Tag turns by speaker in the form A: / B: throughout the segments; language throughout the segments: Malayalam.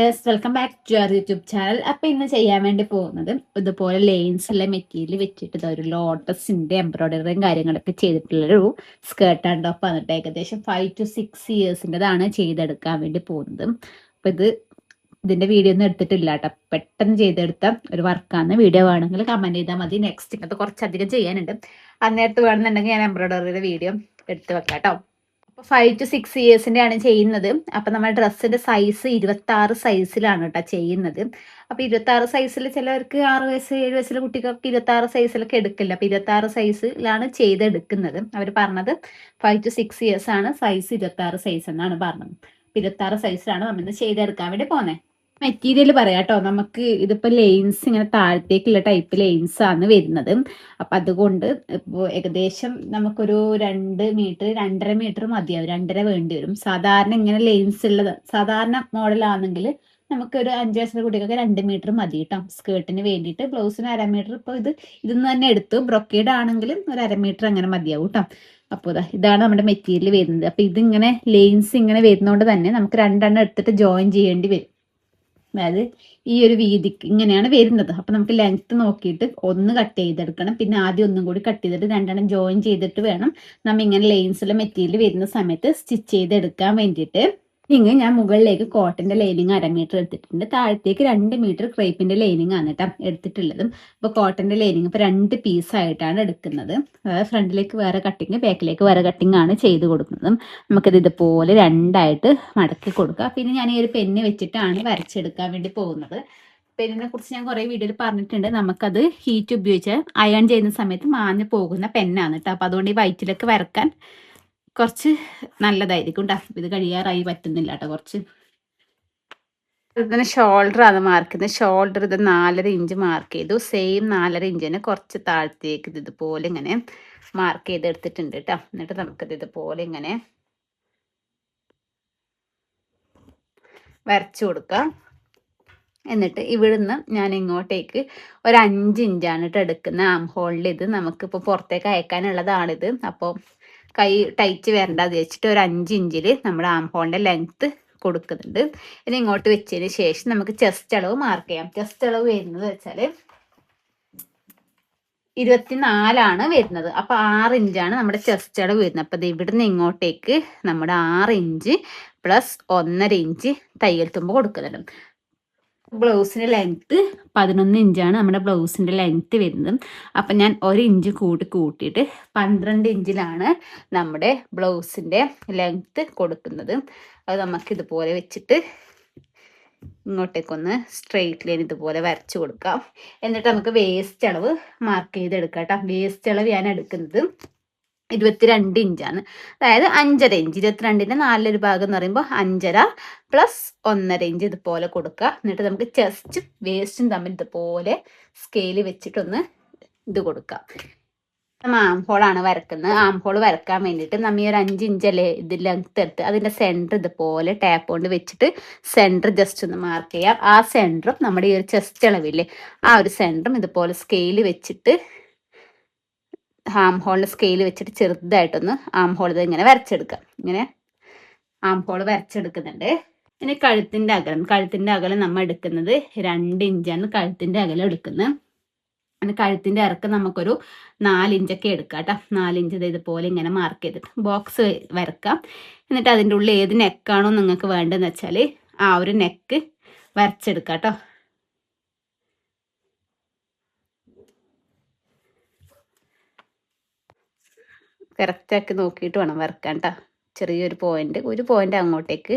A: Welcome back to our YouTube channel. അപ്പൊ ഇന്ന് ചെയ്യാൻ വേണ്ടി പോകുന്നത് ഇതുപോലെ ലെയിൻസുള്ള മെറ്റീരിയൽ വെച്ചിട്ട് ഒരു ലോട്ടസിന്റെ എംബ്രോയിഡറിയും കാര്യങ്ങളൊക്കെ ചെയ്തിട്ടുള്ളൊരു സ്കേർട്ടാണ് ടോപ്പ് വന്നിട്ട് ഏകദേശം 5 to 6 ഇയേഴ്സിൻ്റെതാണ് ചെയ്തെടുക്കാൻ വേണ്ടി പോകുന്നത്. അപ്പൊ ഇതിന്റെ വീഡിയോ ഒന്നും എടുത്തിട്ടില്ല കേട്ടോ, പെട്ടെന്ന് ചെയ്തെടുത്ത ഒരു വർക്കാണ്. വീഡിയോ വേണമെങ്കിൽ കമന്റ് ചെയ്താൽ മതി. നെക്സ്റ്റ് അത് കുറച്ചധികം ചെയ്യാനുണ്ട്, അന്നേരത്ത് വേണമെന്നുണ്ടെങ്കിൽ ഞാൻ എംബ്രോയിഡറിയുടെ വീഡിയോ എടുത്ത് വെക്കാം കേട്ടോ. 5 to 6 ഇയേഴ്സിന്റെ ആണ് ചെയ്യുന്നത്. അപ്പൊ നമ്മുടെ ഡ്രസ്സിന്റെ സൈസ് 26 സൈസിലാണ് കേട്ടോ ചെയ്യുന്നത്. അപ്പൊ 26 സൈസിൽ ചിലവർക്ക് 6 വയസ്സ് 7 വയസ്സിലെ കുട്ടികൾക്ക് 26 സൈസിലൊക്കെ എടുക്കില്ല. അപ്പൊ 26 സൈസിലാണ് ചെയ്തെടുക്കുന്നത്. അവർ പറഞ്ഞത് 5 to 6 ഇയേഴ്സ് ആണ്, സൈസ് 26 സൈസ് എന്നാണ് പറഞ്ഞത്. 26 സൈസിലാണ് നമ്മൾ ചെയ്തെടുക്കാൻ വേണ്ടി പോകുന്നത്. മെറ്റീരിയൽ പറയാട്ടോ, നമുക്ക് ഇതിപ്പോ ലെയിൻസ് ഇങ്ങനെ താഴത്തേക്കുള്ള ടൈപ്പ് ലെയിൻസ് ആണ് വരുന്നത്. അപ്പൊ അതുകൊണ്ട് ഇപ്പോൾ ഏകദേശം നമുക്കൊരു 2 മീറ്റർ 2.5 മീറ്റർ മതിയാവും, 2.5 വേണ്ടി വരും. സാധാരണ ഇങ്ങനെ ലെയിൻസ് ഉള്ളത് സാധാരണ മോഡലാണെങ്കിൽ നമുക്കൊരു 5 വയസ്സിലെ കുട്ടികൾക്ക് 2 മീറ്റർ മതി കേട്ടോ സ്കേർട്ടിന് വേണ്ടിയിട്ട്. ബ്ലൗസിന് 1/2 മീറ്റർ. ഇപ്പോൾ ഇതിന്ന് തന്നെ എടുത്തു. ബ്രൊക്കേഡ് ആണെങ്കിലും ഒരു 1/2 മീറ്റർ അങ്ങനെ മതിയാവും കേട്ടോ. അപ്പോൾ ഇതാണ് നമ്മുടെ മെറ്റീരിയൽ വരുന്നത്. അപ്പൊ ഇതിങ്ങനെ ലെയിൻസ് ഇങ്ങനെ വരുന്നതുകൊണ്ട് തന്നെ നമുക്ക് 2 എടുത്തിട്ട് ജോയിൻ ചെയ്യേണ്ടി വരും. അതായത് ഈ ഒരു വീതിക്ക് ഇങ്ങനെയാണ് വരുന്നത്. അപ്പൊ നമുക്ക് ലെങ്ത് നോക്കിയിട്ട് ഒന്ന് കട്ട് ചെയ്തെടുക്കണം, പിന്നെ ആദ്യം ഒന്നും കൂടി കട്ട് ചെയ്തിട്ട് 2 ജോയിൻ ചെയ്തിട്ട് വേണം നമ്മ ഇങ്ങനെ ലെയിൻസിലെ മെറ്റീരിയൽ വരുന്ന സമയത്ത് സ്റ്റിച്ച് ചെയ്തെടുക്കാൻ വേണ്ടിയിട്ട്. ഞാൻ മുകളിലേക്ക് കോട്ടന്റെ ലൈനിങ് 1/2 മീറ്റർ എടുത്തിട്ടുണ്ട്. താഴത്തേക്ക് 2 മീറ്റർ ക്രേപ്പിന്റെ ലൈനിങ് ആണ് കേട്ടോ എടുത്തിട്ടുള്ളത്. അപ്പൊ കോട്ടന്റെ ലൈനിങ് ഇപ്പൊ 2 പീസായിട്ടാണ് എടുക്കുന്നത്. അതായത് ഫ്രണ്ടിലേക്ക് വേറെ കട്ടിങ്, ബാക്കിലേക്ക് വേറെ കട്ടിങ് ആണ് ചെയ്ത് കൊടുക്കുന്നത്. നമുക്കിത് ഇതുപോലെ 2ആയിട്ട് മടക്കി കൊടുക്കുക. പിന്നെ ഞാൻ ഈ ഒരു പെന്ന് വെച്ചിട്ടാണ് വരച്ചെടുക്കാൻ വേണ്ടി പോകുന്നത്. പെന്നിനെ കുറിച്ച് ഞാൻ കുറേ വീഡിയോയിൽ പറഞ്ഞിട്ടുണ്ട്. നമുക്കത് ഹീറ്റ് ഉപയോഗിച്ച് അയൺ ചെയ്യുന്ന സമയത്ത് മാഞ്ഞു പോകുന്ന പെന്നാണ് കേട്ടോ. അപ്പൊ അതുകൊണ്ട് ഈ വൈറ്റിലേക്ക് വരക്കാൻ കുറച്ച് നല്ലതായിരിക്കും കേട്ടോ. ഇത് കഴിയാറായി പറ്റുന്നില്ല കേട്ടോ. കുറച്ച് ഇതിന് ഷോൾഡർ ആണ് മാർക്ക് ചെയ്യുന്നത്. ഷോൾഡർ ഇത് 4.5 ഇഞ്ച് മാർക്ക് ചെയ്തു. സെയിം 4.5 ഇഞ്ചിന് കുറച്ച് താഴത്തേക്ക് ഇതുപോലെ ഇങ്ങനെ മാർക്ക് ചെയ്തെടുത്തിട്ടുണ്ട് കേട്ടോ. എന്നിട്ട് നമുക്കിത് ഇതുപോലെ ഇങ്ങനെ വരച്ചു കൊടുക്കാം. എന്നിട്ട് ഇവിടുന്ന് ഞാൻ ഇങ്ങോട്ടേക്ക് ഒരു 5 ഇഞ്ചാണ് കേട്ടോ എടുക്കുന്ന ആം ഹോളിൽ. ഇത് നമുക്കിപ്പോൾ പുറത്തേക്ക് അയക്കാനുള്ളതാണിത്. അപ്പോൾ കൈ ടൈറ്റ് വരണ്ടാന്ന് വെച്ചിട്ട് ഒരു 5 ഇഞ്ചിൽ നമ്മുടെ ആം ഹോളിൻ്റെ ലെങ്ത്ത് കൊടുക്കുന്നുണ്ട്. ഇനി ഇങ്ങോട്ട് വെച്ചതിന് ശേഷം നമുക്ക് ചെസ്റ്റ് അളവ് മാർക്ക് ചെയ്യാം. ചെസ്റ്റ് അളവ് വരുന്നത് വെച്ചാൽ 24 വരുന്നത്. അപ്പൊ 6 ഇഞ്ചാണ് നമ്മുടെ ചെസ്റ്റ് അളവ് വരുന്നത്. അപ്പൊ ഇവിടുന്ന് ഇങ്ങോട്ടേക്ക് നമ്മുടെ 6 ഇഞ്ച് പ്ലസ് 1.5 ഇഞ്ച് തയ്യൽ തുമ്പ് കൊടുക്കുന്നുണ്ട്. ബ്ലൗസിന്റെ ലെങ്ത്ത് 11 ഇഞ്ചാണ് നമ്മുടെ ബ്ലൗസിന്റെ ലെങ്ത്ത് വരുന്നത്. അപ്പം ഞാൻ 1 ഇഞ്ച് കൂട്ടിയിട്ട് 12 ഇഞ്ചിലാണ് നമ്മുടെ ബ്ലൗസിന്റെ ലെങ്ത്ത് കൊടുക്കുന്നത്. അത് നമുക്ക് ഇതുപോലെ വെച്ചിട്ട് ഇങ്ങോട്ടേക്കൊന്ന് സ്ട്രെയിറ്റ് ലൈൻ ഇതുപോലെ വരച്ചു കൊടുക്കാം. എന്നിട്ട് നമുക്ക് വേസ്റ്റ് അളവ് മാർക്ക് ചെയ്തെടുക്കാം കേട്ടോ. വേസ്റ്റ് അളവ് ഞാൻ എടുക്കുന്നത് 22 ഇഞ്ചാണ്. അതായത് 5.5 ഇഞ്ച്. 22ന്റെ 4 ഭാഗം എന്ന് പറയുമ്പോൾ 5.5 പ്ലസ് 1.5 ഇഞ്ച് ഇതുപോലെ കൊടുക്കുക. എന്നിട്ട് നമുക്ക് ചെസ്റ്റും വേസ്റ്റും തമ്മിൽ ഇതുപോലെ സ്കെയിൽ വെച്ചിട്ടൊന്ന് ഇത് കൊടുക്കാം. നമ്മൾ ആം ഹോളാണ് വരക്കുന്നത്. ആം ഹോൾ വരക്കാൻ വേണ്ടിയിട്ട് നമ്മൾ ഈ ഒരു 5 ഇഞ്ചല്ലേ ഇത് ലെങ്ത് എടുത്ത് അതിൻ്റെ സെൻറ്റർ ഇതുപോലെ ടാപ്പ് കൊണ്ട് വെച്ചിട്ട് സെൻറ്റർ ജസ്റ്റ് ഒന്ന് മാർക്ക് ചെയ്യാം. ആ സെൻറ്ററും നമ്മുടെ ഈ ഒരു ചെസ്റ്റ് അളവില്ലേ ആ ഒരു സെൻറ്ററും ഇതുപോലെ സ്കെയിൽ വെച്ചിട്ട് ആം ഹോളിൽ സ്കെയിൽ വെച്ചിട്ട് ചെറുതായിട്ടൊന്ന് ആം ഹോൾ ഇത് ഇങ്ങനെ വരച്ചെടുക്കാം. ഇങ്ങനെ ആം ഹോൾ വരച്ചെടുക്കുന്നുണ്ട്. ഇനി കഴുത്തിൻ്റെ അകലം നമ്മൾ എടുക്കുന്നത് 2 ഇഞ്ചാണ് കഴുത്തിൻ്റെ അകലം എടുക്കുന്നത്. അങ്ങനെ കഴുത്തിൻ്റെ ഇറക്കം നമുക്കൊരു 4 ഇഞ്ചൊക്കെ എടുക്കാം കേട്ടോ. 4 ഇഞ്ച് ഇതുപോലെ ഇങ്ങനെ മാർക്ക് ചെയ്തിട്ട് ബോക്സ് വരക്കാം. എന്നിട്ട് അതിൻ്റെ ഉള്ളിൽ ഏത് നെക്കാണോ നിങ്ങൾക്ക് വേണ്ടതെന്ന് വെച്ചാൽ ആ ഒരു നെക്ക് വരച്ചെടുക്കാം കേട്ടോ. കറക്റ്റാക്കി നോക്കിയിട്ട് വേണം വരക്കാൻ കേട്ടോ. ചെറിയൊരു ഒരു പോയിന്റ് അങ്ങോട്ടേക്ക്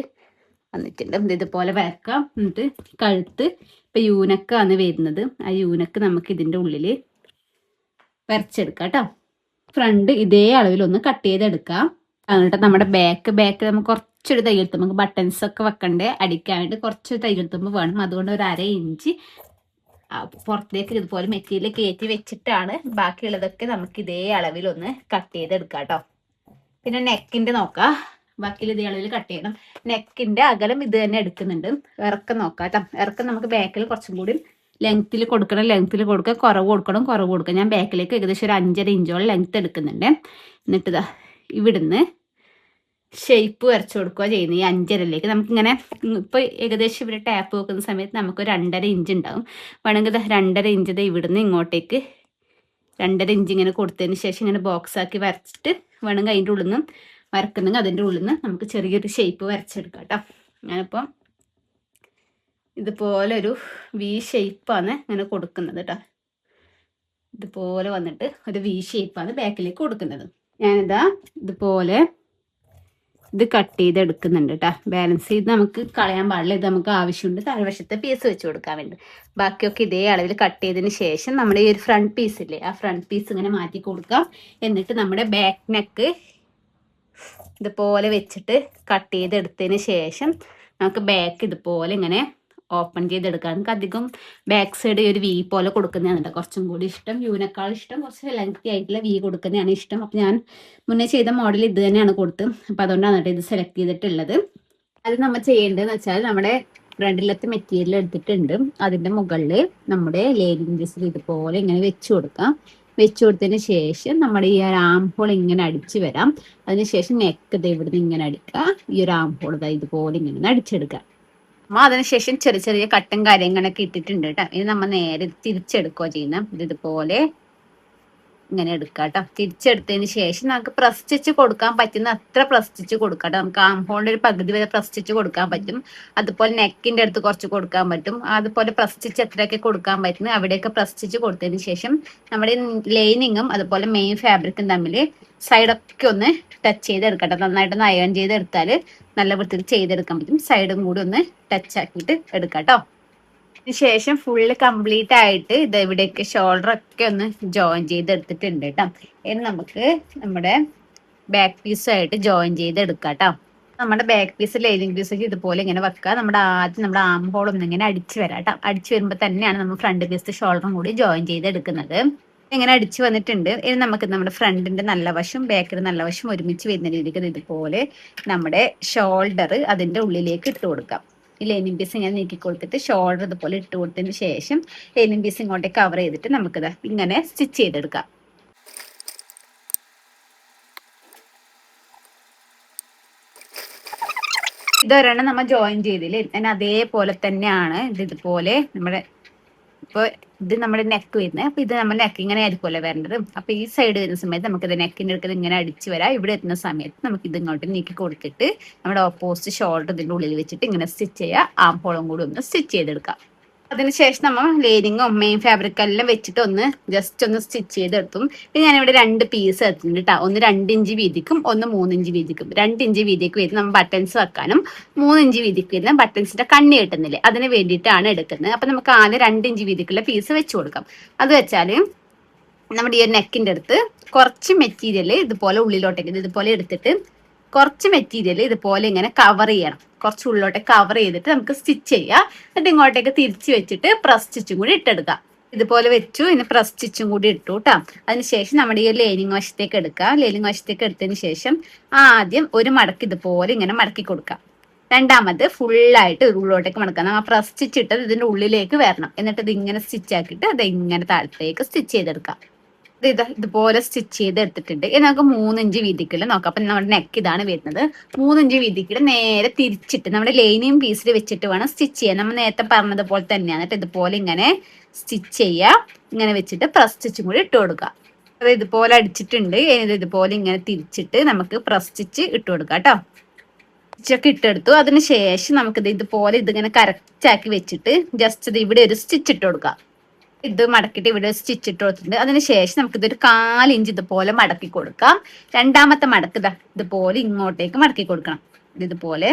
A: വന്നിട്ടുണ്ട്. ഇതുപോലെ വരക്കാം. എന്നിട്ട് കഴുത്ത് ഇപ്പം യൂനക്കാണ് വരുന്നത്. ആ യൂനക്ക് നമുക്ക് ഇതിൻ്റെ ഉള്ളിൽ വരച്ചെടുക്കാം കേട്ടോ. ഫ്രണ്ട് ഇതേ അളവിലൊന്ന് കട്ട് ചെയ്തെടുക്കാം. എന്നിട്ട് നമ്മുടെ ബാക്ക് നമുക്ക് കുറച്ചൊരു തയ്യൽ തുമ്പ്, നമുക്ക് ബട്ടൺസ് ഒക്കെ വെക്കണ്ടേ അടിക്കാൻ വേണ്ടി കുറച്ചൊരു തയ്യൽ തുമ്പ് വേണം. അതുകൊണ്ട് ഒരു 1/2 ഇഞ്ച് പുറത്തേക്ക് ഇതുപോലെ മെറ്റീരിയൽ കയറ്റി വെച്ചിട്ടാണ് ബാക്കിയുള്ളതൊക്കെ നമുക്ക് ഇതേ അളവിലൊന്ന് കട്ട് ചെയ്തെടുക്കാം കേട്ടോ. പിന്നെ നെക്കിൻ്റെ നോക്കാം. ബാക്കിയിൽ ഇതേ അളവിൽ കട്ട് ചെയ്യണം. നെക്കിൻ്റെ അകലം ഇത് തന്നെ എടുക്കുന്നുണ്ട്. ഇറക്കം നോക്കാം കേട്ടോ. ഇറക്കം നമുക്ക് ബാക്കിൽ കുറച്ചും കൂടി ലെങ്ത്തിൽ കൊടുക്കുക. കുറവ് കൊടുക്കണം. ഞാൻ ബാക്കിലേക്ക് ഏകദേശം ഒരു 5.5 ഇഞ്ചോളം ലെങ്ത്ത് എടുക്കുന്നുണ്ട്. എന്നിട്ട് ഇവിടുന്ന് ഷേപ്പ് വരച്ചു കൊടുക്കുക ചെയ്യുന്നത്. ഈ 5.5ലേക്ക് നമുക്കിങ്ങനെ ഇപ്പോൾ ഏകദേശം ഇവിടെ ടാപ്പ് വെക്കുന്ന സമയത്ത് നമുക്കൊരു 2.5 ഇഞ്ച് ഉണ്ടാവും. വേണമെങ്കിൽ 2.5 ഇഞ്ച് ഇവിടുന്ന് ഇങ്ങോട്ടേക്ക് 2.5 ഇഞ്ച് ഇങ്ങനെ കൊടുത്തതിന് ശേഷം ഇങ്ങനെ ബോക്സ് ആക്കി വരച്ചിട്ട് വേണമെങ്കിൽ അതിൻ്റെ ഉള്ളിൽ നിന്ന് വരക്കുന്നെങ്കിൽ അതിൻ്റെ ഉള്ളിൽ നിന്ന് നമുക്ക് ചെറിയൊരു ഷേപ്പ് വരച്ചെടുക്കാം കേട്ടോ. ഞാനിപ്പം ഇതുപോലെ ഒരു വി ഷേപ്പാണ് ഇങ്ങനെ കൊടുക്കുന്നത് കേട്ടോ. ഇതുപോലെ വന്നിട്ട് ഒരു വി ഷേപ്പാണ് ബാക്കിലേക്ക് കൊടുക്കുന്നത്. ഞാനിതാ ഇതുപോലെ ഇത് കട്ട് ചെയ്ത് എടുക്കുന്നുണ്ട് കേട്ടോ. ബാലൻസ് ചെയ്ത് നമുക്ക് കളയാൻ പാടില്ല. ഇത് നമുക്ക് ആവശ്യമുണ്ട് താഴ്വശത്തെ പീസ് വെച്ച് കൊടുക്കാൻ വേണ്ടി. ബാക്കിയൊക്കെ ഇതേ അളവിൽ കട്ട് ചെയ്തതിന് ശേഷം നമ്മുടെ ഈ ഒരു ഫ്രണ്ട് പീസ് ഇല്ലേ, ആ ഫ്രണ്ട് പീസ് ഇങ്ങനെ മാറ്റി കൊടുക്കാം. എന്നിട്ട് നമ്മുടെ ബാക്ക് നെക്ക് ഇതുപോലെ വെച്ചിട്ട് കട്ട് ചെയ്തെടുത്തതിന് ശേഷം നമുക്ക് ബാക്ക് ഇതുപോലെ ഇങ്ങനെ ഓപ്പൺ ചെയ്തെടുക്കാം. നമുക്ക് അധികം ബാക്ക് സൈഡ് ഒരു വി പോലെ കൊടുക്കുന്നതാണ് കുറച്ചും കൂടി ഇഷ്ടം. യുവിനേക്കാൾ ഇഷ്ടം കുറച്ച് ലെങ്തി ആയിട്ടുള്ള വി കൊടുക്കുന്നതാണ് ഇഷ്ടം. അപ്പം ഞാൻ മുന്നേ ചെയ്ത മോഡൽ ഇത് തന്നെയാണ് കൊടുത്തത്. അപ്പം അതുകൊണ്ടാണ് കേട്ടോ ഇത് സെലക്ട് ചെയ്തിട്ടുള്ളത്. അത് നമ്മൾ ചെയ്യേണ്ടതെന്ന് വെച്ചാൽ നമ്മുടെ ഫ്രണ്ടിലത്തെ മെറ്റീരിയൽ എടുത്തിട്ടുണ്ട്. അതിൻ്റെ മുകളിൽ നമ്മുടെ ലേഡിംഗ് പീസിൽ ഇതുപോലെ ഇങ്ങനെ വെച്ച് കൊടുക്കാം. വെച്ച് കൊടുത്തതിന് ശേഷം നമ്മുടെ ഈ ഒരു ആം ഹോൾ ഇങ്ങനെ അടിച്ച് വരാം. അതിനുശേഷം നെക്ക് ഇവിടുന്ന് ഇങ്ങനെ അടിക്കുക. ഈ ഒരു ആം ഹോൾ ഇതുപോലെ ഇങ്ങനെ അടിച്ചെടുക്കുക. അതിനുശേഷം ചെറിയ ചെറിയ കട്ടും കാര്യങ്ങളൊക്കെ ഇട്ടിട്ടുണ്ട് കേട്ടോ. ഇനി നമ്മൾ നേരെ തിരിച്ചെടുക്കുക ചെയ്യുന്ന ഇതുപോലെ ഇങ്ങനെ എടുക്കാം കേട്ടോ. തിരിച്ചെടുത്തതിന് ശേഷം നമുക്ക് പ്രസ് സ്റ്റിച്ച് കൊടുക്കാൻ പറ്റുന്ന അത്ര പ്രസ് സ്റ്റിച്ച് കൊടുക്കാം കേട്ടോ. നമുക്ക് ആം ഹോളിന്റെ ഒരു പകുതി വരെ പ്രസ് സ്റ്റിച്ച് കൊടുക്കാൻ പറ്റും. അതുപോലെ നെക്കിന്റെ അടുത്ത് കുറച്ച് കൊടുക്കാൻ പറ്റും. അതുപോലെ പ്രസ് സ്റ്റിച്ച് എത്രയൊക്കെ കൊടുക്കാൻ പറ്റുന്നു അവിടെയൊക്കെ പ്രസ് സ്റ്റിച്ച് കൊടുത്തതിന് ശേഷം നമ്മുടെ ലൈനിങ്ങും അതുപോലെ മെയിൻ ഫാബ്രിക്കും തമ്മിൽ സൈഡൊക്കെ ഒന്ന് ടച്ച് ചെയ്തെടുക്കട്ടെ. നന്നായിട്ടൊന്ന് അയൺ ചെയ്തെടുത്താൽ നല്ല വൃത്തിയിൽ ചെയ്തെടുക്കാൻ പറ്റും. സൈഡും കൂടി ഒന്ന് ടച്ച് ആക്കിയിട്ട് എടുക്കാം കേട്ടോ. ശേഷം ഫുള്ള് കംപ്ലീറ്റ് ആയിട്ട് ഇത് ഇവിടേക്ക് ഷോൾഡർ ഒക്കെ ഒന്ന് ജോയിൻ ചെയ്തെടുത്തിട്ടുണ്ട് കേട്ടോ. ഇനി നമുക്ക് നമ്മുടെ ബാക്ക് പീസായിട്ട് ജോയിൻ ചെയ്തെടുക്കാം കേട്ടോ. നമ്മുടെ ബാക്ക് പീസ് ലൈനിങ് പീസൊക്കെ ഇതുപോലെ ഇങ്ങനെ വെക്കുക. നമ്മുടെ ആദ്യം നമ്മുടെ ആം ഹോൾ ഒന്ന് ഇങ്ങനെ അടിച്ച് വരാം കേട്ടോ. അടിച്ച് വരുമ്പോൾ തന്നെയാണ് നമ്മൾ ഫ്രണ്ട് പീസ് ഷോൾഡറും കൂടി ജോയിൻ ചെയ്തെടുക്കുന്നത്. ഇങ്ങനെ അടിച്ച് വന്നിട്ടുണ്ട്. ഇനി നമുക്ക് നമ്മുടെ ഫ്രണ്ടിന്റെ നല്ല വശം ബാക്കിന്റെ നല്ല വശം ഒരുമിച്ച് വരുന്ന രീതിക്ക് ഇതുപോലെ നമ്മുടെ ഷോൾഡർ അതിന്റെ ഉള്ളിലേക്ക് ഇട്ട് കൊടുക്കാം. ഈ ലൈനിങ് പീസ് ഇങ്ങനെ നീക്കി കൊടുത്തിട്ട് ഷോൾഡർ ഇതുപോലെ ഇട്ട് കൊടുത്തതിന് ശേഷം ലൈനിങ് പീസ് ഇങ്ങോട്ടേക്ക് കവർ ചെയ്തിട്ട് നമുക്കിത് ഇങ്ങനെ സ്റ്റിച്ച് ചെയ്തെടുക്കാം. ഇതൊരെണ്ണം നമ്മൾ ജോയിൻ ചെയ്തില്ലേ, ഞാൻ അതേപോലെ തന്നെയാണ് ഇതുപോലെ നമ്മുടെ ഇപ്പോൾ ഇത് നമ്മുടെ നെക്ക് വരുന്നത്. അപ്പൊ ഇത് നമ്മുടെ നെക്ക് ഇങ്ങനെ ആയിരിക്കുമല്ലോ വരേണ്ടത്. അപ്പൊ ഈ സൈഡ് വരുന്ന സമയത്ത് നമുക്കിത് നെക്കിന്റെ അടുക്കൽ ഇങ്ങനെ അടിച്ച് വരാം. ഇവിടെ എത്തുന്ന സമയത്ത് നമുക്ക് ഇത് ഇങ്ങോട്ട് നീക്കി കൊടുത്തിട്ട് നമ്മുടെ ഓപ്പോസിറ്റ് ഷോൾഡർ ഇതിന്റെ ഉള്ളിൽ വെച്ചിട്ട് ഇങ്ങനെ സ്റ്റിച്ച് ചെയ്യുക. ആം ഹോളും കൂടി ഒന്ന് സ്റ്റിച്ച് ചെയ്തെടുക്കാം. അതിനുശേഷം നമ്മൾ ലൈനിങ്ങും മെയിൻ ഫാബ്രിക് എല്ലാം വെച്ചിട്ട് ഒന്ന് ജസ്റ്റ് ഒന്ന് സ്റ്റിച്ച് ചെയ്തെടുത്തും. പിന്നെ ഞാനിവിടെ 2 പീസ് എടുത്തിട്ടുണ്ട് കേട്ടോ. ഒന്ന് 2 ഇഞ്ച് വീതിക്കും ഒന്ന് 3 ഇഞ്ച് വീതിക്കും. 2 ഇഞ്ച് വീതിക്ക് വരുന്ന നമ്മൾ ബട്ടൺസ് വെക്കാനും 3 ഇഞ്ച് വീതിക്ക് വരുന്ന ബട്ടൺസിന്റെ കണ്ണി കിട്ടുന്നില്ലേ അതിന് വേണ്ടിയിട്ടാണ് എടുക്കുന്നത്. അപ്പൊ നമുക്ക് ആദ്യം 2 ഇഞ്ച് വീതിക്കുള്ള പീസ് വെച്ച് കൊടുക്കാം. അത് വെച്ചാല് നമ്മുടെ ഈ ഒരു നെക്കിന്റെ അടുത്ത് കുറച്ച് മെറ്റീരിയൽ ഇതുപോലെ ഉള്ളിലോട്ടേക്ക് ഇതുപോലെ എടുത്തിട്ട് കുറച്ച് മെറ്റീരിയൽ ഇതുപോലെ ഇങ്ങനെ കവർ ചെയ്യണം. കുറച്ച് ഉള്ളിലോട്ടേക്ക് കവർ ചെയ്തിട്ട് നമുക്ക് സ്റ്റിച്ച് ചെയ്യാം. എന്നിട്ട് ഇങ്ങോട്ടേക്ക് തിരിച്ച് വെച്ചിട്ട് പ്രസ് സ്റ്റിച്ചും കൂടി ഇട്ടെടുക്കാം. ഇതുപോലെ വെച്ചു. ഇനി പ്രസ് സ്റ്റിച്ചും കൂടി ഇട്ടു കേട്ടോ. അതിനുശേഷം നമ്മുടെ ഈ ലൈനിങ് വശത്തേക്ക് എടുക്കുക. ലൈനിങ് വശത്തേക്ക് എടുത്തതിന് ശേഷം ആദ്യം ഒരു മടക്ക് ഇതുപോലെ ഇങ്ങനെ മടക്കി കൊടുക്കാം. രണ്ടാമത് ഫുള്ളായിട്ട് ഉള്ളിലോട്ടേക്ക് മടക്കാം. നമ്മൾ പ്രസ് സ്റ്റിച്ച് ഇട്ടത് ഇതിന്റെ ഉള്ളിലേക്ക് വരണം. എന്നിട്ട് ഇത് ഇങ്ങനെ സ്റ്റിച്ച് ആക്കിയിട്ട് അത് ഇങ്ങനെ താഴത്തേക്ക് സ്റ്റിച്ച് ചെയ്തെടുക്കാം. ഇതുപോലെ സ്റ്റിച്ച് ചെയ്ത് എടുത്തിട്ടുണ്ട്. ഇനി നമുക്ക് 3 ഇഞ്ച് വീതിക്കുള്ള നോക്കാം. അപ്പൊ നമ്മുടെ നെക്ക് ഇതാണ് വരുന്നത്. 3 ഇഞ്ച് വീതിക്കുള്ള നേരെ തിരിച്ചിട്ട് നമ്മുടെ ലൈനിങ് പീസിൽ വെച്ചിട്ട് വേണം സ്റ്റിച്ച് ചെയ്യാൻ. നമ്മൾ നേരത്തെ പറഞ്ഞതുപോലെ തന്നെയാണ്. എന്നിട്ട് ഇതുപോലെ ഇങ്ങനെ സ്റ്റിച്ച് ചെയ്യുക. ഇങ്ങനെ വെച്ചിട്ട് പ്രസ് സ്റ്റിച്ചും കൂടി ഇട്ട് കൊടുക്കുക. അത് ഇതുപോലെ അടിച്ചിട്ടുണ്ട്. ഇതുപോലെ ഇങ്ങനെ തിരിച്ചിട്ട് നമുക്ക് പ്രസ് സ്റ്റിച്ച് ഇട്ട് കൊടുക്കാം കേട്ടോ. സ്റ്റിച്ചൊക്കെ ഇട്ടെടുത്തു. അതിനുശേഷം നമുക്കിത് ഇതുപോലെ ഇതിങ്ങനെ കറക്റ്റ് ആക്കി വെച്ചിട്ട് ജസ്റ്റ് ഇത് ഇവിടെ ഒരു സ്റ്റിച്ച് ഇട്ട് കൊടുക്കാം. ഇത് മടക്കിയിട്ട് ഇവിടെ സ്റ്റിച്ച് ഇട്ട് കൊടുത്തിട്ടുണ്ട്. അതിനുശേഷം നമുക്കിതൊരു 4 ഇഞ്ച് ഇതുപോലെ മടക്കി കൊടുക്കാം. രണ്ടാമത്തെ മടക്ക് ഇതുപോലെ ഇങ്ങോട്ടേക്ക് മടക്കി കൊടുക്കണം. ഇതുപോലെ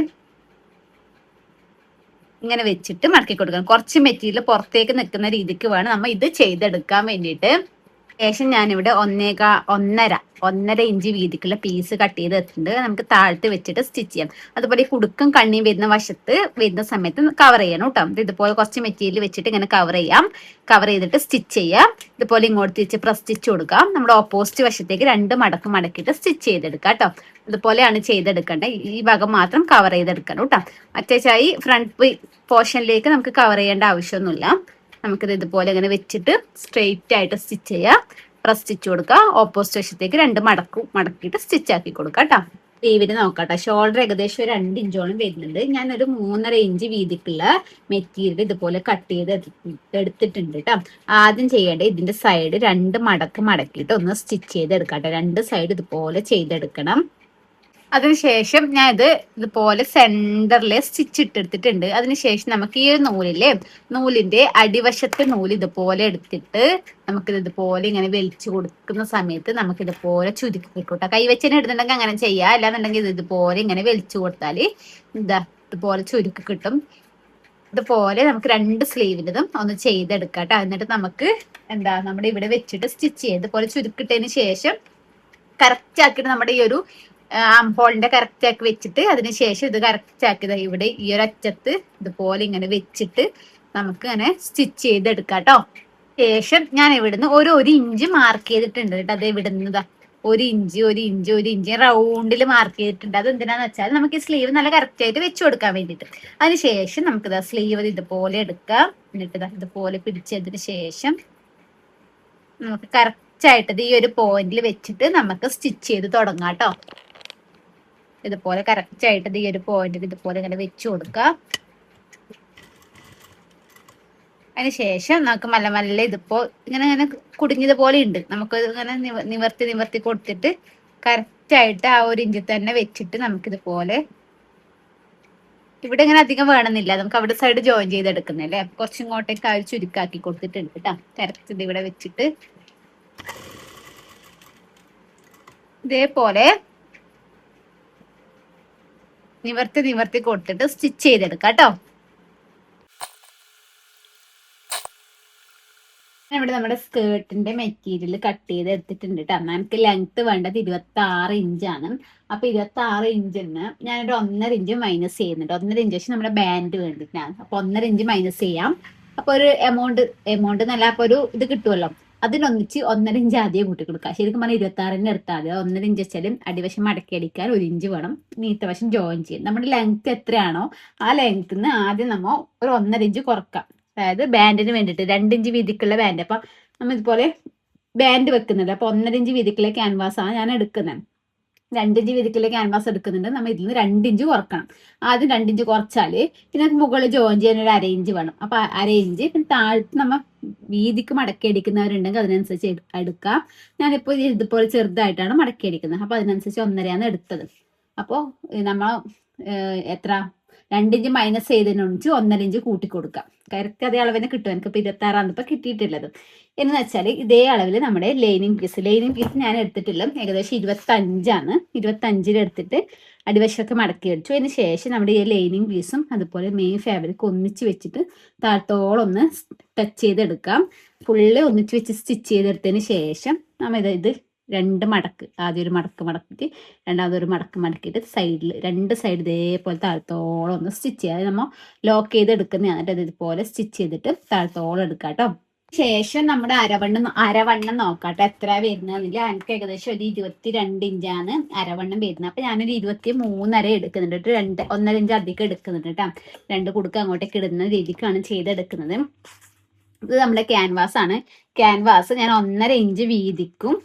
A: ഇങ്ങനെ വെച്ചിട്ട് മടക്കി കൊടുക്കണം. കുറച്ച് മെറ്റീരിയൽ പുറത്തേക്ക് നിൽക്കുന്ന രീതിക്ക് വേണം നമ്മൾ ഇത് ചെയ്തെടുക്കാൻ വേണ്ടിയിട്ട്. ശേഷം ഞാനിവിടെ 1.5 ഇഞ്ച് വീതിക്കുള്ള പീസ് കട്ട് ചെയ്ത് വെച്ചിട്ടുണ്ട്. നമുക്ക് താഴത്ത് വെച്ചിട്ട് സ്റ്റിച്ച് ചെയ്യാം. അതുപോലെ ഈ കുടുക്കും കണ്ണിയും വരുന്ന വശത്ത് വരുന്ന സമയത്ത് കവർ ചെയ്യണം കേട്ടോ. ഇതുപോലെ കുറച്ച് മെറ്റീരിയൽ വെച്ചിട്ട് ഇങ്ങനെ കവർ ചെയ്യാം. കവർ ചെയ്തിട്ട് സ്റ്റിച്ച് ചെയ്യാം. ഇതുപോലെ ഇങ്ങോട്ട് തിരിച്ച് പ്രസ് സ്റ്റിച്ച് കൊടുക്കാം. നമ്മുടെ ഓപ്പോസിറ്റ് വശത്തേക്ക് 2 മടക്ക് മടക്കിയിട്ട് സ്റ്റിച്ച് ചെയ്തെടുക്കാം കേട്ടോ. ഇതുപോലെയാണ് ചെയ്തെടുക്കേണ്ടത്. ഈ ഭാഗം മാത്രം കവർ ചെയ്തെടുക്കണം കേട്ടോ. അത്യാവശ്യമായി ഫ്രണ്ട് പോർഷനിലേക്ക് നമുക്ക് കവർ ചെയ്യേണ്ട ആവശ്യമൊന്നുമില്ല. നമുക്കിത് ഇതുപോലെ ഇങ്ങനെ വെച്ചിട്ട് സ്ട്രെയിറ്റ് ആയിട്ട് സ്റ്റിച്ച് ചെയ്യാം. പ്രസ് സ്റ്റിച്ച് കൊടുക്കുക. ഓപ്പോസിറ്റ് വശത്തേക്ക് 2 മടക്കിയിട്ട് സ്റ്റിച്ച് ആക്കി കൊടുക്കാം കേട്ടോ. സ്ലീവിന് നോക്കട്ടെ. ഷോൾഡർ ഏകദേശം ഒരു 2 ഇഞ്ചോളം വരുന്നുണ്ട്. ഞാനൊരു 3.5 ഇഞ്ച് വീതിക്കുള്ള മെറ്റീരിയൽ ഇതുപോലെ കട്ട് ചെയ്ത് എടുത്തിട്ടുണ്ട് കേട്ടോ. ആദ്യം ചെയ്യേണ്ടത് ഇതിന്റെ സൈഡ് 2 മടക്ക് മടക്കിയിട്ട് ഒന്ന് സ്റ്റിച്ച് ചെയ്തെടുക്കട്ടെ. 2 സൈഡ് ഇതുപോലെ ചെയ്തെടുക്കണം. അതിനുശേഷം ഞാൻ ഇതുപോലെ സെന്ററിൽ സ്റ്റിച്ച് ഇട്ടെടുത്തിട്ടുണ്ട്. അതിനുശേഷം നമുക്ക് ഈ ഒരു നൂലിന്റെ അടിവശത്തെ നൂല് ഇതുപോലെ എടുത്തിട്ട് നമുക്കിത് ഇതുപോലെ ഇങ്ങനെ വലിച്ചു കൊടുക്കുന്ന സമയത്ത് നമുക്ക് ഇതുപോലെ ചുരുക്കി കിട്ടൂട്ടോ. കൈവച്ചനെ ഇടുന്നുണ്ടെങ്കിൽ അങ്ങനെ ചെയ്യാം. അല്ലാന്നുണ്ടെങ്കിൽ ഇതുപോലെ ഇങ്ങനെ വലിച്ചു കൊടുത്താൽ ഇതുപോലെ ചുരുക്കി കിട്ടും. ഇതുപോലെ നമുക്ക് 2 സ്ലീവിൻ്റെതും ഒന്ന് ചെയ്തെടുക്കാം കേട്ടോ. എന്നിട്ട് നമുക്ക് നമ്മുടെ ഇവിടെ വെച്ചിട്ട് സ്റ്റിച്ച് ചെയ്ത് ഇതുപോലെ ചുരുക്കിട്ടതിന് ശേഷം കറക്റ്റ് ആക്കിയിട്ട് നമ്മുടെ ഈ ഒരു ഹോളിന്റെ കറക്റ്റ് ആക്കി വെച്ചിട്ട് അതിനുശേഷം ഇത് കറക്റ്റ് ആക്കിയത് ഇവിടെ ഈ ഒരു അറ്റത്ത് ഇതുപോലെ ഇങ്ങനെ വെച്ചിട്ട് നമുക്ക് ഇങ്ങനെ സ്റ്റിച്ച് ചെയ്തെടുക്കാം കേട്ടോ. ശേഷം ഞാൻ ഇവിടുന്ന് ഒരു ഇഞ്ച് മാർക്ക് ചെയ്തിട്ടുണ്ട് കേട്ടോ. അത് ഇവിടുന്ന് 1 ഇഞ്ച് റൗണ്ടിൽ മാർക്ക് ചെയ്തിട്ടുണ്ട്. അത് എന്തിനാന്ന് വെച്ചാൽ നമുക്ക് ഈ സ്ലീവ് നല്ല കറക്റ്റ് ആയിട്ട് വെച്ചു കൊടുക്കാൻ വേണ്ടിയിട്ട്. അതിനുശേഷം നമുക്ക് സ്ലീവ് ഇതുപോലെ എടുക്കാം. എന്നിട്ട് ഇതുപോലെ പിടിച്ചതിന് ശേഷം നമുക്ക് കറക്റ്റ് ആയിട്ട് ഈ ഒരു പോയിന്റിൽ വെച്ചിട്ട് നമുക്ക് സ്റ്റിച്ച് ചെയ്ത് തുടങ്ങാം കേട്ടോ. ഇതുപോലെ കറക്റ്റ് ആയിട്ട് ഈ ഒരു പോയിന്റിൽ ഇതുപോലെ ഇങ്ങനെ വെച്ചു കൊടുക്കാം. അതിനുശേഷം നമുക്ക് മെല്ലെ ഇതിപ്പോ ഇങ്ങനെ കുടുങ്ങിയതുപോലെ ഉണ്ട്. നമുക്ക് ഇങ്ങനെ നിവർത്തി കൊടുത്തിട്ട് കറക്റ്റ് ആയിട്ട് ആ 1 ഇഞ്ചിൽ തന്നെ വെച്ചിട്ട് നമുക്കിതുപോലെ ഇവിടെ ഇങ്ങനെ അധികം വേണമെന്നില്ല. നമുക്ക് അവിടെ സൈഡ് ജോയിൻ ചെയ്തെടുക്കുന്നല്ലേ. കുറച്ചും ഇങ്ങോട്ടേക്ക് ആ ഒരു ചുരുക്കാക്കി കൊടുത്തിട്ടുണ്ട് കേട്ടോ. കറക്റ്റ് ഇത് ഇവിടെ വെച്ചിട്ട് ഇതേപോലെ നിവർത്തി കൊടുത്തിട്ട് സ്റ്റിച്ച് ചെയ്തെടുക്കാം കേട്ടോ. ഇവിടെ നമ്മുടെ സ്കേർട്ടിന്റെ മെറ്റീരിയൽ കട്ട് ചെയ്ത് എടുത്തിട്ടുണ്ട് കേട്ടോ. നമുക്ക് ലെങ്ത് വേണ്ടത് 26 ഇഞ്ചാണ്. അപ്പൊ 26 ഇഞ്ചിന് ഞാനൊരു 1.5 ഇഞ്ച് മൈനസ് ചെയ്യുന്നുണ്ട്. 1.5 ഇഞ്ച് വെച്ച് നമ്മുടെ ബാൻഡ് വേണ്ടിയിട്ടാണ്. അപ്പൊ 1.5 ഇഞ്ച് മൈനസ് ചെയ്യാം. അപ്പൊ ഒരു എമൗണ്ട് നല്ല അപ്പൊ ഒരു ഇത് കിട്ടുമല്ലോ. അതിനൊന്നിച്ച് 1.5 ഇഞ്ച് ആദ്യം കൂട്ടി കൊടുക്കുക. ശരിക്കും പറഞ്ഞാൽ 26 എടുത്താൽ 1.5 ഇഞ്ച് വെച്ചാലും അടിവശം മടക്കി അടിക്കാൻ 1 ഇഞ്ച് വേണം. നീത്തവശം ജോയിൻ ചെയ്യും. നമ്മുടെ ലെങ്ത് എത്രയാണോ ആ ലെങ്ത്തിന് ആദ്യം നമ്മൾ ഒരു 1.5 ഇഞ്ച് കുറക്കാം. അതായത് ബാൻഡിന് വേണ്ടിയിട്ട് 2 ഇഞ്ച് വീതിക്കുള്ള ബാൻഡ്. അപ്പൊ നമ്മൾ ഇതുപോലെ ബാൻഡ് വെക്കുന്നുണ്ട്. അപ്പൊ 1.5 ഇഞ്ച് വീതിക്കുള്ള ക്യാൻവാസ് ആണ് ഞാൻ എടുക്കുന്നത്. 2 ഇഞ്ച് വീതിക്കുള്ള ക്യാൻവാസ് എടുക്കുന്നുണ്ട്. നമ്മൾ ഇതിൽ നിന്ന് 2 ഇഞ്ച് കുറക്കണം. ആദ്യം 2 ഇഞ്ച് കുറച്ചാല് പിന്നെ മുകളിൽ ജോയിൻ ചെയ്യാൻ ഒരു 1/2 ഇഞ്ച് വേണം. അപ്പൊ 1/2 ഇഞ്ച് പിന്നെ താഴത്ത് നമ്മൾ വീതിക്ക് മടക്കി അടിക്കുന്നവരുണ്ടെങ്കിൽ അതിനനുസരിച്ച് എടുക്കാം. ഞാനിപ്പോ ഇതുപോലെ ചെറുതായിട്ടാണ് മടക്കി അടിക്കുന്നത്. അപ്പൊ അതിനനുസരിച്ച് 1.5 എടുത്തത്. അപ്പോൾ നമ്മൾ എത്ര 2 ഇഞ്ച് മൈനസ് ചെയ്തതിനൊന്നിച്ച് 1.5 ഇഞ്ച് കൂട്ടി കൊടുക്കാം. കറക്റ്റ് അതേ അളവിന് കിട്ടും. എനിക്കിപ്പോൾ 26 ഇപ്പൊ കിട്ടിയിട്ടുള്ളത്. എന്ന് വെച്ചാൽ ഇതേ അളവിൽ നമ്മുടെ ലൈനിങ് പീസ് ഞാൻ എടുത്തിട്ടില്ല. ഏകദേശം 25 25 എടുത്തിട്ട് അടിവശമൊക്കെ മടക്കി അടിച്ചു. അതിന് ശേഷം നമ്മുടെ ഈ ലൈനിങ് പീസും അതുപോലെ മെയിൻ ഫാബ്രിക് ഒന്നിച്ച് വെച്ചിട്ട് താഴത്തോളം ഒന്ന് ടച്ച് ചെയ്തെടുക്കാം. ഫുള്ള് ഒന്നിച്ച് വെച്ച് സ്റ്റിച്ച് ചെയ്തെടുത്തതിന് ശേഷം നമ്മൾ ഇത് 2 മടക്ക്, ആദ്യം ഒരു മടക്കിട്ട് രണ്ടാമതൊരു മടക്കിയിട്ട് സൈഡിൽ 2 സൈഡ് ഇതേപോലെ താഴത്തോളം ഒന്ന് സ്റ്റിച്ച് ചെയ്യുക. നമ്മൾ ലോക്ക് ചെയ്ത് എടുക്കുന്ന എന്നിട്ട് ഇതുപോലെ സ്റ്റിച്ച് ചെയ്തിട്ട് താഴത്തോളം എടുക്കാം കേട്ടോ. ശേഷം നമ്മുടെ അരവണ്ണം നോക്കാട്ടെ എത്ര വരുന്നതില്ല. എനിക്ക് ഏകദേശം ഒരു 22 ഇഞ്ചാണ് അരവണ്ണം വരുന്നത്. അപ്പൊ ഞാനൊരു 23.5 എടുക്കുന്നുണ്ട്. 1.5 ഇഞ്ച് അധികം എടുക്കുന്നുണ്ട് കേട്ടോ. 2 കുടുക്ക അങ്ങോട്ടേക്ക് ഇടുന്ന രീതിക്കാണ് ചെയ്തെടുക്കുന്നത്. ഇത് നമ്മുടെ ക്യാൻവാസ് ആണ്. ക്യാൻവാസ് ഞാൻ 1.5 ഇഞ്ച് വീതിക്കും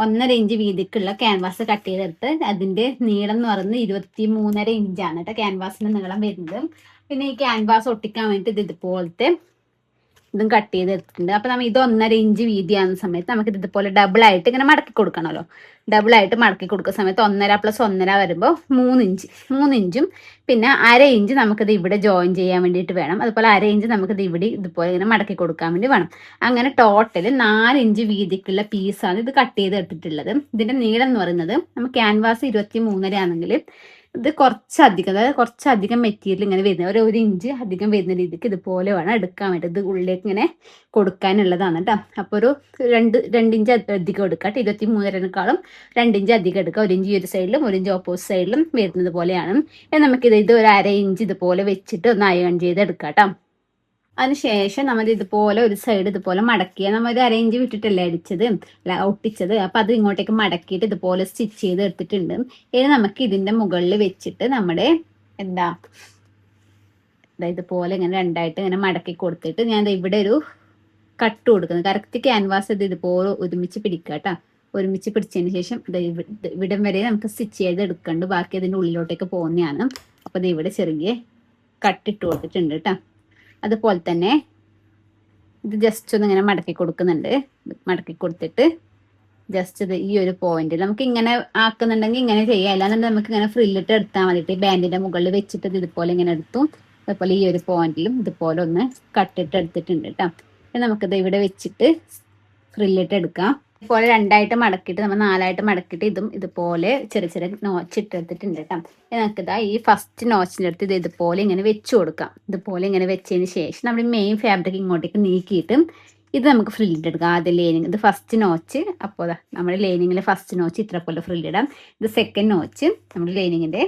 A: 1.5 ഇഞ്ച് വീതിക്കുള്ള ക്യാൻവാസ് കട്ട് ചെയ്തെടുത്ത് അതിന്റെ നീളം എന്ന് പറയുന്നത് 23.5 ഇഞ്ചാണ് കേട്ടോ ക്യാൻവാസിന്റെ നീളം വരുന്നത്. പിന്നെ ഈ ക്യാൻവാസ് ഒട്ടിക്കാൻ വേണ്ടിയിട്ട് ഇതുപോലത്തെ ഇതും കട്ട് ചെയ്തെടുത്തിട്ടുണ്ട്. അപ്പൊ നമ്മൾ ഇത് 1.5 ഇഞ്ച് വീതിയാകുന്ന സമയത്ത് നമുക്ക് ഇതുപോലെ ഡബിൾ ആയിട്ട് ഇങ്ങനെ മടക്കി കൊടുക്കണമല്ലോ. ഡബിൾ ആയിട്ട് മടക്കി കൊടുക്കുന്ന സമയത്ത് 1.5 + 1.5 വരുമ്പോൾ 3 ഇഞ്ചും പിന്നെ 1/2 ഇഞ്ച് നമുക്കിത് ഇവിടെ ജോയിൻ ചെയ്യാൻ വേണ്ടിയിട്ട് വേണം. അതുപോലെ 1/2 ഇഞ്ച് നമുക്കിത് ഇവിടെ ഇതുപോലെ ഇങ്ങനെ മടക്കി കൊടുക്കാൻ വേണ്ടി വേണം. അങ്ങനെ ടോട്ടൽ 4 ഇഞ്ച് വീതിക്കുള്ള പീസാണ് ഇത് കട്ട് ചെയ്തെടുത്തിട്ടുള്ളത്. ഇതിന്റെ നീളം എന്ന് പറയുന്നത് നമ്മൾ ക്യാൻവാസ് 23.5 ആണെങ്കിൽ ഇത് കുറച്ചധികം മെറ്റീരിയൽ ഇങ്ങനെ വരുന്നത് 1 ഇഞ്ച് അധികം വരുന്ന രീതിക്ക് ഇതുപോലെ വേണം എടുക്കാൻ വേണ്ടി. ഇത് ഉള്ളിലേക്ക് ഇങ്ങനെ കൊടുക്കാനുള്ളതാണ് കേട്ടോ. അപ്പോൾ ഒരു 2 ഇഞ്ച് അധികം എടുക്കാം. 23.5-നേക്കാളും 2 ഇഞ്ച് അധികം എടുക്കുക. 1 ഇഞ്ച് ഈ ഒരു സൈഡിലും 1 ഇഞ്ച് ഓപ്പോസിറ്റ് സൈഡിലും വരുന്നത് പോലെയാണ്. നമുക്കിത് ഒരു 1/2 ഇഞ്ച് ഇതുപോലെ വെച്ചിട്ട് ഒന്ന് അയൺ ചെയ്ത് എടുക്കാം കേട്ടോ. അതിനുശേഷം നമ്മൾ ഇതുപോലെ ഒരു സൈഡ് ഇതുപോലെ മടക്കിയ നമ്മൾ ഒരു 1/2 ഇഞ്ച് വിട്ടിട്ടല്ലേ ഒട്ടിച്ചത്. അപ്പൊ അത് ഇങ്ങോട്ടേക്ക് മടക്കിയിട്ട് ഇതുപോലെ സ്റ്റിച്ച് ചെയ്ത് എടുത്തിട്ടുണ്ട്. ഇനി നമുക്ക് ഇതിന്റെ മുകളിൽ വെച്ചിട്ട് നമ്മുടെ ഇതുപോലെ ഇങ്ങനെ 2ആയിട്ട് ഇങ്ങനെ മടക്കി കൊടുത്തിട്ട് ഞാൻ ഇവിടെ ഒരു കട്ട് കൊടുക്കുന്നത്. കറക്റ്റ് ക്യാൻവാസ് ഇതുപോലെ ഒരുമിച്ച് പിടിക്കുക കേട്ടോ. ഒരുമിച്ച് പിടിച്ചതിന് ശേഷം ഇവിടം വരെ നമുക്ക് സ്റ്റിച്ച് ചെയ്ത് എടുക്കണ്ട്. ബാക്കി അതിൻ്റെ ഉള്ളിലോട്ടേക്ക് പോകുന്നതാണ്. അപ്പോൾ ഇവിടെ ചെറിയ കട്ടിട്ട് കൊടുത്തിട്ടുണ്ട് കേട്ടോ. അതുപോലെ തന്നെ ഇത് ജസ്റ്റ് ഒന്ന് ഇങ്ങനെ മടക്കി കൊടുക്കുന്നുണ്ട്. മടക്കി കൊടുത്തിട്ട് ജസ്റ്റ് ഇത് ഈ ഒരു പോയിന്റ് നമുക്ക് ഇങ്ങനെ ആക്കുന്നുണ്ടെങ്കിൽ ഇങ്ങനെ ചെയ്യാം. അല്ലാന്നുണ്ടെങ്കിൽ നമുക്ക് ഇങ്ങനെ ഫ്രില്ലിട്ട് എടുത്താൽ മതിയിട്ട് ബാൻഡിന്റെ മുകളിൽ വെച്ചിട്ട് ഇതുപോലെ ഇങ്ങനെ എടുത്തു. അതുപോലെ ഈ ഒരു പോയിന്റിലും ഇതുപോലെ ഒന്ന് കട്ടിട്ട് എടുത്തിട്ടുണ്ട് കേട്ടോ. നമുക്കിത് ഇവിടെ വെച്ചിട്ട് ഫ്രില്ലിട്ട് എടുക്കാം. ഇതുപോലെ 2ആയിട്ട് മടക്കിയിട്ട് നമ്മൾ 4ആയിട്ട് മടക്കിയിട്ട് ഇതും ഇതുപോലെ ചെറിയ ചെറിയ നോച്ച് ഇട്ടെടുത്തിട്ടുണ്ട് കേട്ടോ. നമുക്കിതാ ഈ ഫസ്റ്റ് നോച്ചിൻ്റെ അടുത്ത് ഇതുപോലെ ഇങ്ങനെ വെച്ച് കൊടുക്കാം. ഇതുപോലെ ഇങ്ങനെ വെച്ചതിന് ശേഷം നമ്മൾ മെയിൻ ഫാബ്രിക് ഇങ്ങോട്ടേക്ക് നീക്കിയിട്ട് ഇത് നമുക്ക് ഫ്രില്ലിട്ടെടുക്കാം. ആദ്യം ലൈനിങ് ഇത് ഫസ്റ്റ് നോച്ച്. അപ്പോൾ നമ്മുടെ ലൈനിങ്ങിലെ ഫസ്റ്റ് നോച്ച് ഇത്ര പോലെ ഫ്രില്ലിടാം. ഇത് സെക്കൻഡ് നോച്ച്, നമ്മുടെ ലൈനിങ്ങിൻ്റെ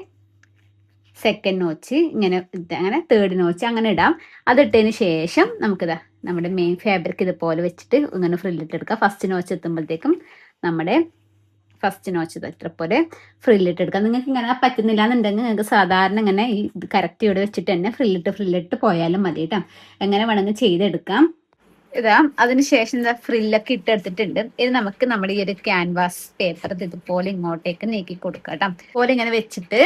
A: സെക്കൻഡ് നോച്ച് ഇങ്ങനെ അങ്ങനെ തേർഡ് നോച്ച് അങ്ങനെ ഇടാം. അതിട്ടതിന് ശേഷം നമുക്കിതാ നമ്മുടെ മെയിൻ ഫാബ്രിക് ഇതുപോലെ വെച്ചിട്ട് ഇങ്ങനെ ഫ്രില്ലിട്ടെടുക്കാം. ഫസ്റ്റ് നോച്ച് എത്തുമ്പോഴത്തേക്കും നമ്മുടെ ഫസ്റ്റ് നോച്ച് ഇത്ര പോലെ ഫ്രില്ലിട്ടെടുക്കാം. നിങ്ങൾക്ക് ഇങ്ങനെ പറ്റുന്നില്ല എന്നുണ്ടെങ്കിൽ നിങ്ങൾക്ക് സാധാരണ ഇങ്ങനെ ഈ കറക്റ്റ് ഇവിടെ വെച്ചിട്ട് തന്നെ ഫ്രില്ലിട്ട് പോയാലും മതി കേട്ടോ. എങ്ങനെ വേണമെങ്കിൽ ചെയ്തെടുക്കാം. ഇതാ അതിനുശേഷം എന്താ ഫ്രില്ലൊക്കെ ഇട്ടെടുത്തിട്ടുണ്ട്. ഇത് നമുക്ക് നമ്മുടെ ഈ ഒരു ക്യാൻവാസ് പേപ്പർ ഇതുപോലെ ഇങ്ങോട്ടേക്ക് നീക്കി കൊടുക്കാം കേട്ടോ. അതുപോലെ ഇങ്ങനെ വെച്ചിട്ട്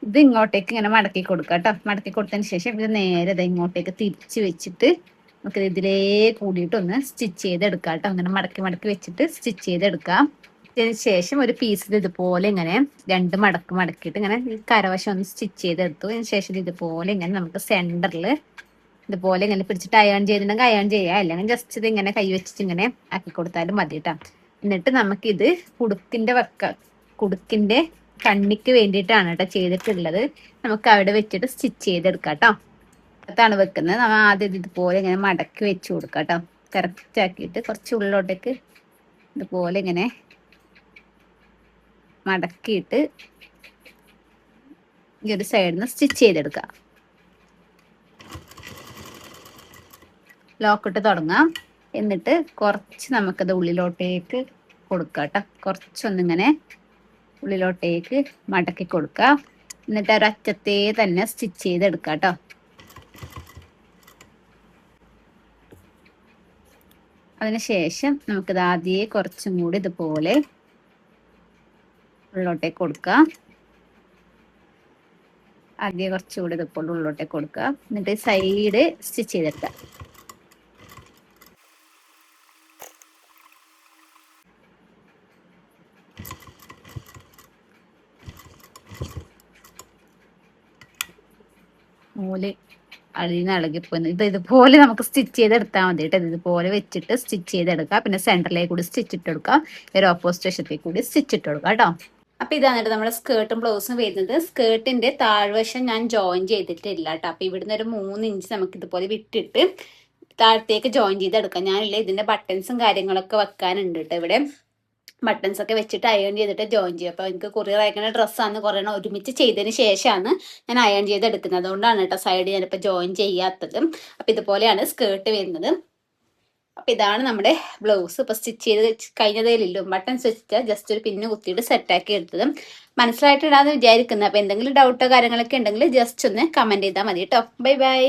A: ഇത് ഇങ്ങോട്ടേക്ക് ഇങ്ങനെ മടക്കി കൊടുക്കാം കേട്ടോ. മടക്കി കൊടുത്തതിന് ശേഷം ഇത് നേരെ ഇങ്ങോട്ടേക്ക് തിരിച്ച് വെച്ചിട്ട് നമുക്ക് ഇതിലേ കൂടിയിട്ടൊന്ന് സ്റ്റിച്ച് ചെയ്തെടുക്കാം കേട്ടോ. അങ്ങനെ മടക്കി മടക്കി വെച്ചിട്ട് സ്റ്റിച്ച് ചെയ്തെടുക്കാം. ഇതിന് ശേഷം ഒരു പീസിൽ ഇതുപോലെ ഇങ്ങനെ 2 മടക്ക് മടക്കിയിട്ട് ഇങ്ങനെ ഈ കരവശം ഒന്ന് സ്റ്റിച്ച് ചെയ്തെടുത്തു. അതിന് ശേഷം ഇതുപോലെ ഇങ്ങനെ നമുക്ക് സെന്ററിൽ ഇതുപോലെ ഇങ്ങനെ പിടിച്ചിട്ട് അയൺ ചെയ്തിട്ടുണ്ടെങ്കിൽ അയൺ ചെയ്യാം. അല്ലെങ്കിൽ ജസ്റ്റ് ഇത് ഇങ്ങനെ കൈ വെച്ചിട്ട് ഇങ്ങനെ ആക്കി കൊടുത്താലും മതി കേട്ടോ. എന്നിട്ട് നമുക്കിത് കുടുക്കിന്റെ കണ്ണിക്ക് വേണ്ടിയിട്ടാണ് കേട്ടോ ചെയ്തിട്ടുള്ളത്. നമുക്ക് അവിടെ വെച്ചിട്ട് സ്റ്റിച്ച് ചെയ്തെടുക്കാം കേട്ടോ. അതാണ് വെക്കുന്നത്. നമ്മൾ ആദ്യം ഇതുപോലെ ഇങ്ങനെ മടക്കി വെച്ച് കൊടുക്കാം കേട്ടോ. കറക്റ്റ് ആക്കിയിട്ട് കുറച്ച് ഉള്ളിലോട്ടേക്ക് ഇതുപോലെ ഇങ്ങനെ മടക്കിയിട്ട് ഈ ഒരു സൈഡിൽ നിന്ന് സ്റ്റിച്ച് ചെയ്തെടുക്കാം. ലോക്കിട്ട് തുടങ്ങാം. എന്നിട്ട് കുറച്ച് നമുക്കത് ഉള്ളിലോട്ടേക്ക് കൊടുക്കാം കേട്ടോ. കുറച്ചൊന്നിങ്ങനെ ഉള്ളിലോട്ടേക്ക് മടക്കി കൊടുക്കാം. എന്നിട്ട് ഒരറ്റത്തേ തന്നെ സ്റ്റിച്ച് ചെയ്തെടുക്കാം കേട്ടോ. അതിനുശേഷം നമുക്കിത് ആദ്യമേ കുറച്ചും കൂടി ഇതുപോലെ ഉള്ളിലോട്ടേക്ക് കൊടുക്കാം. ആദ്യം കുറച്ചുകൂടി ഇതുപോലെ ഉള്ളിലോട്ടേക്ക് കൊടുക്കുക. എന്നിട്ട് സൈഡ് സ്റ്റിച്ച് ചെയ്തെടുക്കാം. നൂല് അഴിന്ന് ഇളകിപ്പോയി. ഇതുപോലെ നമുക്ക് സ്റ്റിച്ച് ചെയ്തെടുത്താൽ മതി കേട്ടോ. ഇതുപോലെ വെച്ചിട്ട് സ്റ്റിച്ച് ചെയ്തെടുക്കാം. പിന്നെ സെന്ററിലേക്ക് കൂടി സ്റ്റിച്ച് ഇട്ട് കൊടുക്കാം. ഒരു ഓപ്പോസിറ്റ് വശത്തേക്ക് കൂടി സ്റ്റിച്ച് ഇട്ട് കൊടുക്കാം കേട്ടോ. അപ്പൊ ഇതാണ് നമ്മുടെ സ്കേർട്ടും ബ്ലൗസും വരുന്നത്. സ്കേർട്ടിന്റെ താഴ്വശം ഞാൻ ജോയിൻ ചെയ്തിട്ടില്ല കേട്ടോ. അപ്പൊ ഇവിടുന്ന് ഒരു 3 ഇഞ്ച് നമുക്ക് ഇതുപോലെ വിട്ടിട്ട് താഴത്തേക്ക് ജോയിൻ ചെയ്തെടുക്കാം. ഞാനില്ല ഇതിന്റെ ബട്ടൺസും കാര്യങ്ങളൊക്കെ വെക്കാനുണ്ട് കേട്ടോ. ഇവിടെ ബട്ടൺസ് ഒക്കെ വെച്ചിട്ട് അയൺ ചെയ്തിട്ട് ജോയിൻ ചെയ്യും. അപ്പോൾ എനിക്ക് കൊറിയർ അയക്കുന്ന ഡ്രസ്സാണ് കുറേ ഒരുമിച്ച് ചെയ്തതിന് ശേഷമാണ് ഞാൻ അയൺ ചെയ്തെടുക്കുന്നത്. അതുകൊണ്ടാണ് കേട്ടോ സൈഡ് ഞാനിപ്പോൾ ജോയിൻ ചെയ്യാത്തത്. അപ്പം ഇതുപോലെയാണ് സ്കേർട്ട് വരുന്നത്. അപ്പം ഇതാണ് നമ്മുടെ ബ്ലൗസ്. ഇപ്പോൾ സ്റ്റിച്ച് ചെയ്ത് കഴിഞ്ഞതേലില്ലോ ബട്ടൺസ് വെച്ചിട്ട് ജസ്റ്റ് ഒരു പിന്ന് കുത്തിയിട്ട് സെറ്റാക്കി എടുത്തത്. മനസ്സിലായിട്ടിടാന്ന് വിചാരിക്കുന്നത്. അപ്പോൾ എന്തെങ്കിലും ഡൗട്ടോ കാര്യങ്ങളൊക്കെ ഉണ്ടെങ്കിൽ ജസ്റ്റ് ഒന്ന് കമൻറ്റ് ചെയ്താൽ മതി കേട്ടോ. Bye bye.